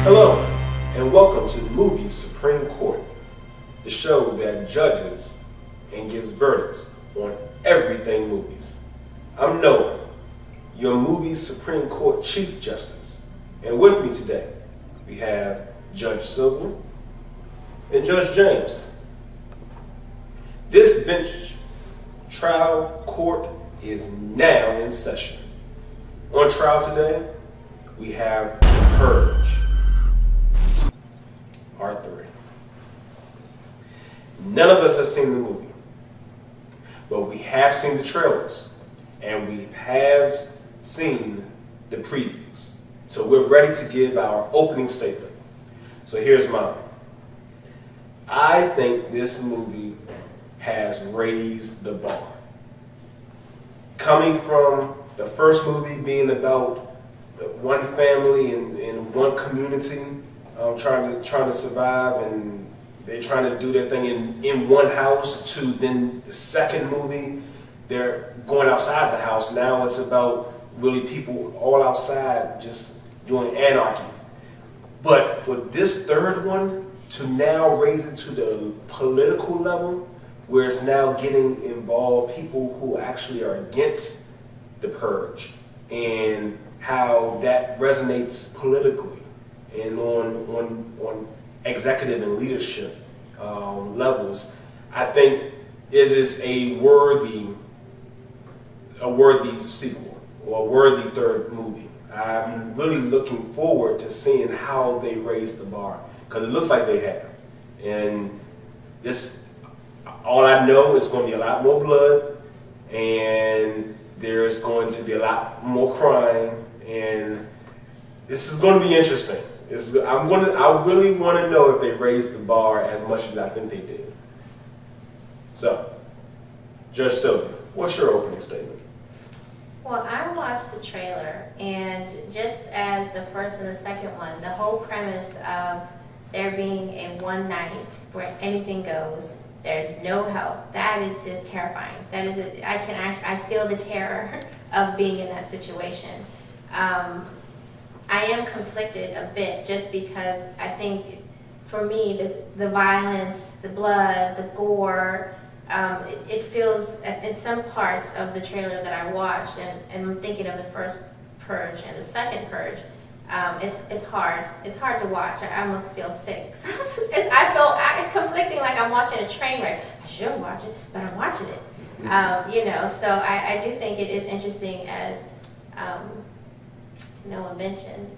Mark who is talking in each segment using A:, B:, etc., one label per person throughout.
A: Hello, and welcome to the movie Supreme Court, the show that judges and gives verdicts on everything movies. I'm Noah, your movie Supreme Court Chief Justice, and with me today we have Judge Sylvia and Judge James. This bench trial court is now in session. On trial today, we have Purge, Part 3. None of us have seen the movie, but we have seen the trailers, and we have seen the previews. So we're ready to give our opening statement. So here's mine. I think this movie has raised the bar. Coming from the first movie being about one family and one community trying to survive, and they're trying to do their thing in one house, to then the second movie, they're going outside the house. Now it's about really people all outside just doing anarchy. But for this third one to now raise it to the political level, where it's now getting involved people who actually are against the purge, and how that resonates politically and on executive and leadership levels, I think it is a worthy sequel, or a worthy third movie. I'm really looking forward to seeing how they raise the bar, because it looks like they have. And this, all I know is going to be a lot more blood, and there's going to be a lot more crying, and this is going to be interesting. I really want to know if they raised the bar as much as I think they did. So, Judge Sylvia, what's your opening statement?
B: Well, I watched the trailer, and just as the first and the second one, the whole premise of there being a one night where anything goes, there's no help, that is just terrifying. That is, I feel the terror of being in that situation. I am conflicted a bit, just because I think for me the violence, the blood, the gore, it feels in some parts of the trailer that I watched, and I'm thinking of the first Purge and the second Purge. It's hard. It's hard to watch. I almost feel sick. It's conflicting, like I'm watching a train wreck. I shouldn't watch it, but I'm watching it. So I do think it is interesting, as Noah mentioned,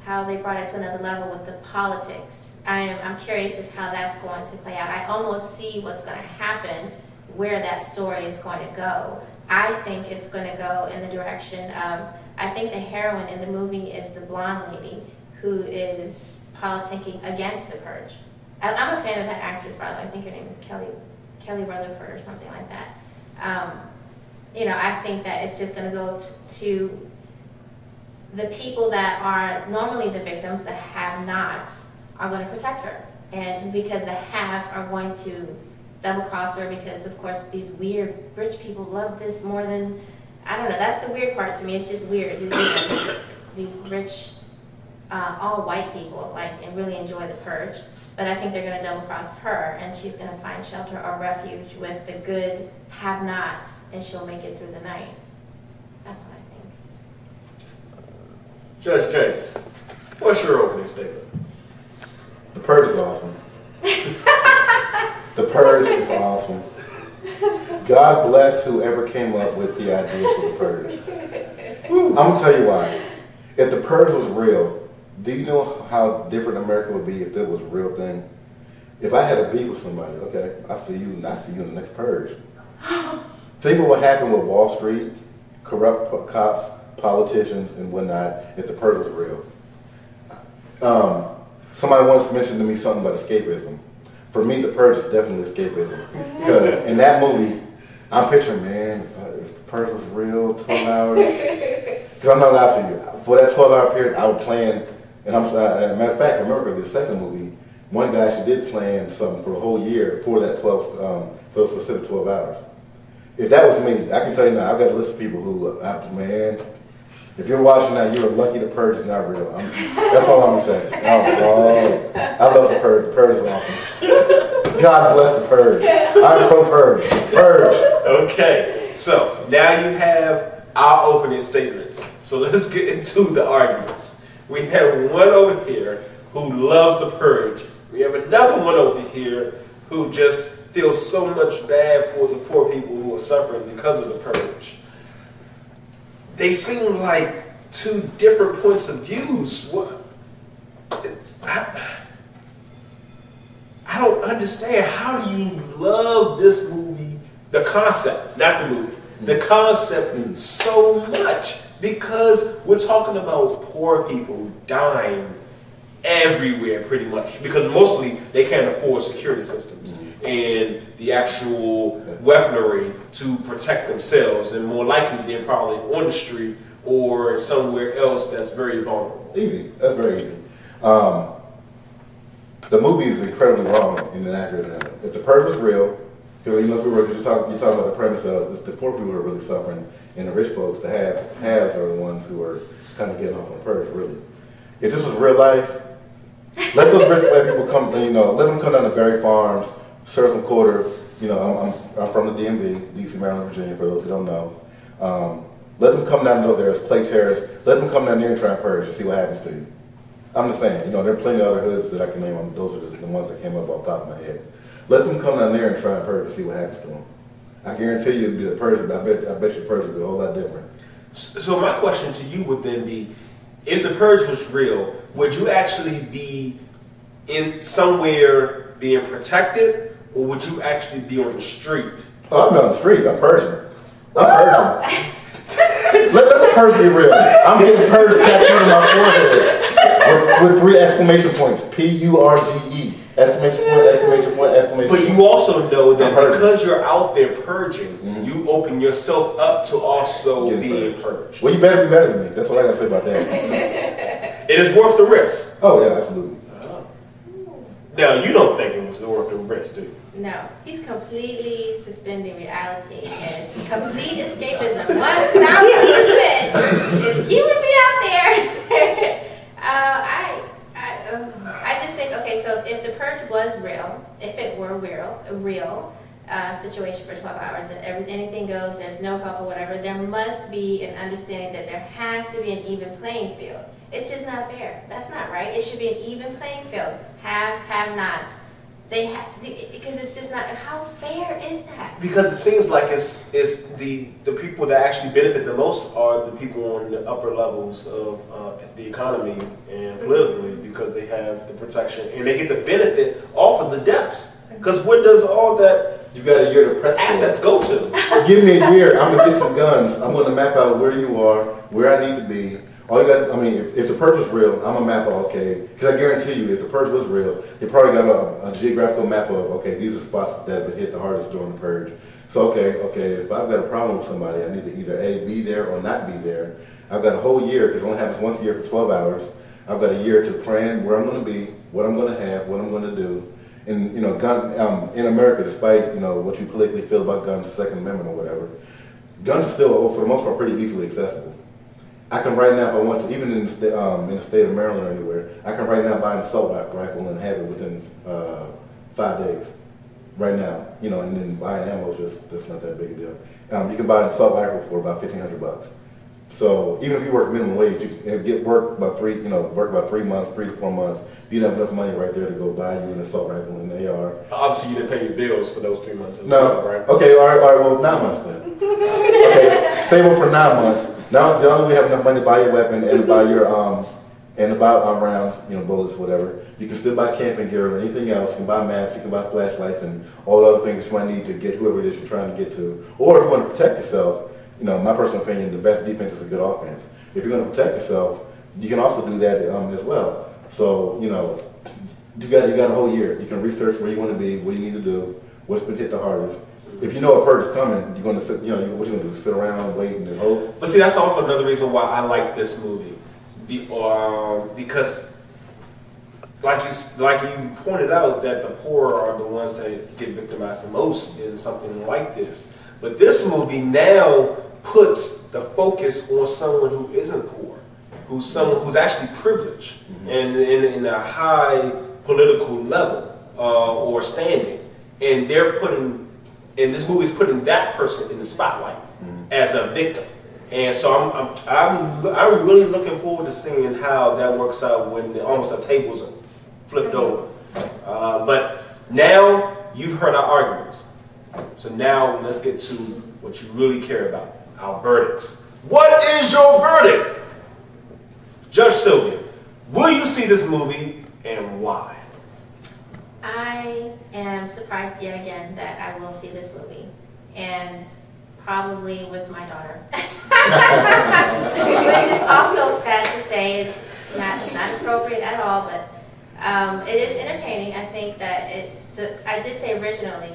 B: how they brought it to another level with the politics. I'm curious as how that's going to play out. I almost see what's going to happen, where that story is going to go. I think it's going to go in the direction of, I think the heroine in the movie is the blonde lady who is politicking against the purge. I'm a fan of that actress, by the way. I think her name is Kelly Rutherford or something like that. I think that it's just going to go to the people that are normally the victims, the have-nots, are going to protect her. And because the haves are going to double-cross her, because, of course, these weird rich people love this more than, I don't know, that's the weird part to me. It's just weird. These rich, all white people and really enjoy the purge. But I think they're going to double-cross her, and she's going to find shelter or refuge with the good have-nots, and she'll make it through the night. That's what I think.
A: Judge James, what's your opening statement?
C: The Purge is awesome. The Purge is awesome. God bless whoever came up with the idea for the Purge. I'm going to tell you why. If the Purge was real, do you know how different America would be if it was a real thing? If I had a beef with somebody, okay, I see you in the next Purge. Think of what happened with Wall Street, corrupt cops, politicians, and whatnot, if the Purge was real. Somebody once mentioned to me something about escapism. For me, the Purge is definitely escapism. Because in that movie, I'm picturing, man, if the Purge was real, 12 hours. Because I'm not allowed to. For that 12-hour period, I would plan, and as a matter of fact, I remember the second movie, one guy actually did plan something for a whole year for that for those specific 12 hours. If that was me, I can tell you now, I've got a list of people who, man, If you're watching that, you're lucky the Purge is not real. That's all I'm gonna say. Oh, I love the Purge. The Purge is awesome. God bless the Purge. I'm pro Purge. Purge.
A: Okay, so now you have our opening statements. So let's get into the arguments. We have one over here who loves the Purge. We have another one over here who just feels so much bad for the poor people who are suffering because of the Purge. They seem like two different points of views. What? I don't understand. How do you love this movie, the concept, not the movie, the concept so much? Because we're talking about poor people dying everywhere pretty much. Because mostly they can't afford security systems and the actual weaponry to protect themselves. And more likely they're probably on the street or somewhere else that's very vulnerable.
C: Easy. That's very easy. The movie is incredibly wrong and inaccurate. If the Purge was real, because you're talking about the premise of it's the poor people who are really suffering, and the rich folks, the haves are the ones who are kind of getting off on the Purge. Really, if this was real life, let those rich white people come. Let them come down to Berry Farms, serve some quarter. I'm from the DMV, DC, Maryland, Virginia. For those who don't know, let them come down to those areas, Clay Terrace. Let them come down there and try and purge and see what happens to you. I'm just saying, there are plenty of other hoods that I can name. Those are the ones that came up off the top of my head. Let them come down there and try and purge and see what happens to them. I guarantee you it'd be the Purge, but I bet your Purge would be a whole lot different.
A: So my question to you would then be, if the Purge was real, would you actually be in somewhere being protected, or would you actually be on the street?
C: Oh, I'm not on the street. I'm purging. I'm purging. Let the Purge be real. I'm getting Purge tattooed on my forehead with 3 exclamation points. P-U-R-G-E. Exclamation point, exclamation point, exclamation point.
A: But you also know that because you're out there purging, you open yourself up to also being purged.
C: Well, you better be better than me. That's all I got to say about that.
A: It is worth the risk.
C: Oh, yeah, absolutely.
A: Now, you don't think it was worth the risk, do you?
B: No, he's completely suspending reality and it's complete escapism. 1,000%. If he would be out there, I just think, okay, so if the Purge was real, if it were a real situation for 12 hours and anything goes, there's no help or whatever, there must be an understanding that there has to be an even playing field. It's just not fair. That's not right. It should be an even playing field. Haves, have-nots. Because it's just not, how fair is that?
A: Because it seems like it's the people that actually benefit the most are the people on the upper levels of the economy and politically, because they have the protection and they get the benefit off of the deaths. Because where does all that
C: you got a year to prep
A: assets go to?
C: Give me a year. I'm gonna get some guns. I'm gonna map out where you are, where I need to be. All you got, if the Purge was real, I'm gonna map out, okay, because I guarantee you, if the Purge was real, they probably got a geographical map of, okay, these are spots that have been hit the hardest during the Purge. So, okay, if I've got a problem with somebody, I need to either A, be there or not be there. I've got a whole year, because it only happens once a year for 12 hours. I've got a year to plan where I'm gonna be, what I'm gonna have, what I'm gonna do. And, in America, despite, what you politically feel about guns, Second Amendment or whatever, guns are still, for the most part, pretty easily accessible. I can right now, if I want to, even in the state of Maryland or anywhere, I can right now buy an assault rifle and have it within 5 days. Right now, and then buying ammo is that's not that big a deal. You can buy an assault rifle for about $1,500. So even if you work minimum wage, you can get work about 3 months, 3 to 4 months. You'd have enough money right there to go buy you an assault rifle and an AR.
A: Obviously, you didn't pay your bills for those 3 months.
C: No,
A: right?
C: Okay, all right, well, 9 months then. Okay, save up for 9 months. Now, the only way you have enough money to buy your weapon and to buy your rounds, bullets, whatever. You can still buy camping gear or anything else. You can buy maps, you can buy flashlights, and all the other things that you might need to get whoever it is you're trying to get to. Or if you want to protect yourself, my personal opinion, the best defense is a good offense. If you're going to protect yourself, you can also do that as well. So, you got a whole year. You can research where you want to be, what you need to do, what's been hit the hardest. If you know a Purge is coming, you're going to sit, what you're going to do, sit around, wait, and then hope.
A: But see, that's also another reason why I like this movie. Because, like you pointed out, that the poor are the ones that get victimized the most in something like this. But this movie now puts the focus on someone who isn't poor, who's someone who's actually privileged and in a high political level or standing, and this movie's putting that person in the spotlight as a victim. And so I'm really looking forward to seeing how that works out when almost the tables are flipped over. But now you've heard our arguments. So now let's get to what you really care about, our verdicts. What is your verdict? Judge Sylvia, will you see this movie and why?
B: I am surprised yet again that I will see this movie, and probably with my daughter. Which is also sad to say. It's not appropriate at all, but it is entertaining. I think that I did say originally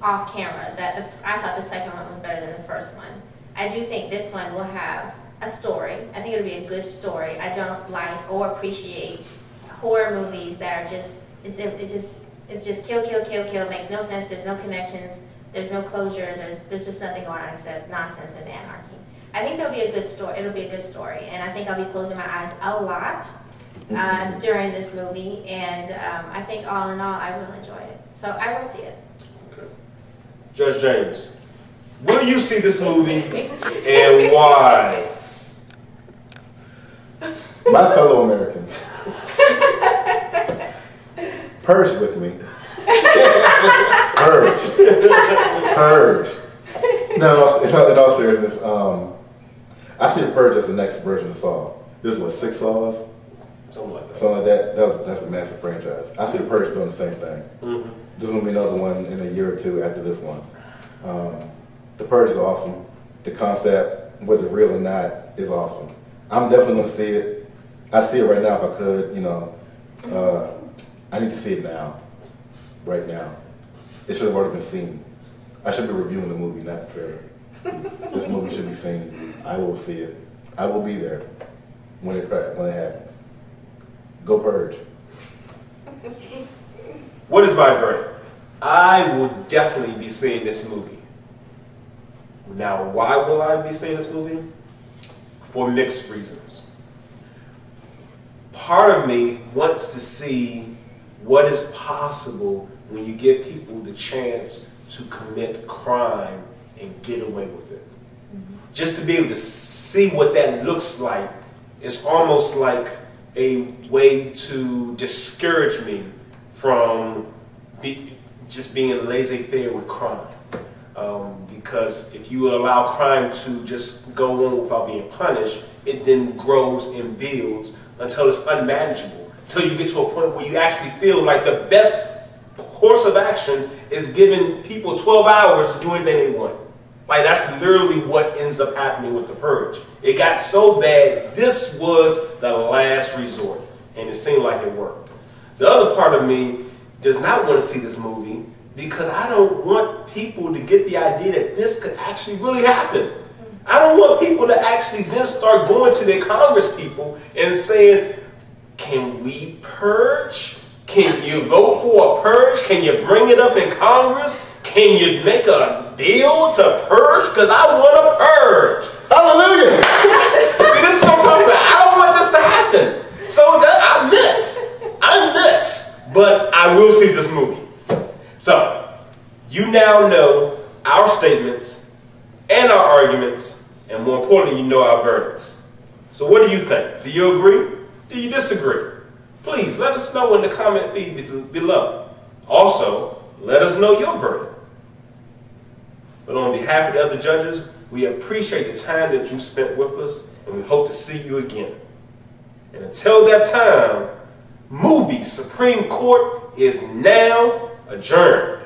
B: off camera that I thought the second one was better than the first one. I do think this one will have a story. I think it'll be a good story. I don't like or appreciate horror movies that are just it's just kill, kill, kill, kill. It makes no sense. There's no connections. There's no closure. There's just nothing going on except nonsense and anarchy. I think there'll be a good story. It'll be a good story, and I think I'll be closing my eyes a lot during this movie. And I think all in all, I will enjoy it. So I will see it.
A: Okay. Judge James, will you see this movie and why?
C: My fellow Americans, purge with me. Purge. Purge. No, in all seriousness, I see the Purge as the next version of Saw. There's what, 6 Saws?
A: Something like that.
C: Something like that. That's a massive franchise. I see the Purge doing the same thing. There's going to be another one in a year or two after this one. The Purge is awesome. The concept, whether real or not, is awesome. I'm definitely going to see it. I'd see it right now if I could, I need to see it now. Right now. It should have already been seen. I should be reviewing the movie, not the trailer. This movie should be seen. I will see it. I will be there when it happens. Go Purge.
A: What is my verdict? I will definitely be seeing this movie. Now, why will I be seeing this movie? For mixed reasons. Part of me wants to see what is possible when you give people the chance to commit crime and get away with it. Just to be able to see what that looks like is almost like a way to discourage me from just being laissez-faire with crime. Because if you allow crime to just go on without being punished, it then grows and builds until it's unmanageable. Until you get to a point where you actually feel like the best course of action is giving people 12 hours to do anything they want. Like, that's literally what ends up happening with the Purge. It got so bad, this was the last resort, and it seemed like it worked. The other part of me does not want to see this movie because I don't want people to get the idea that this could actually really happen. I don't want people to actually then start going to their Congress people and saying, can we purge? Can you vote for a purge? Can you bring it up in Congress? Can you make a deal to purge? Because I want to purge.
C: Hallelujah!
A: See, this is what I'm talking about. I don't want this to happen. So I'm nuts. But I will see this movie. So, you now know our statements and our arguments, and more importantly, you know our verdicts. So what do you think? Do you agree? Do you disagree? Please let us know in the comment feed below. Also, let us know your verdict. But on behalf of the other judges, we appreciate the time that you spent with us, and we hope to see you again. And until that time, Movie Supreme Court is now adjourned.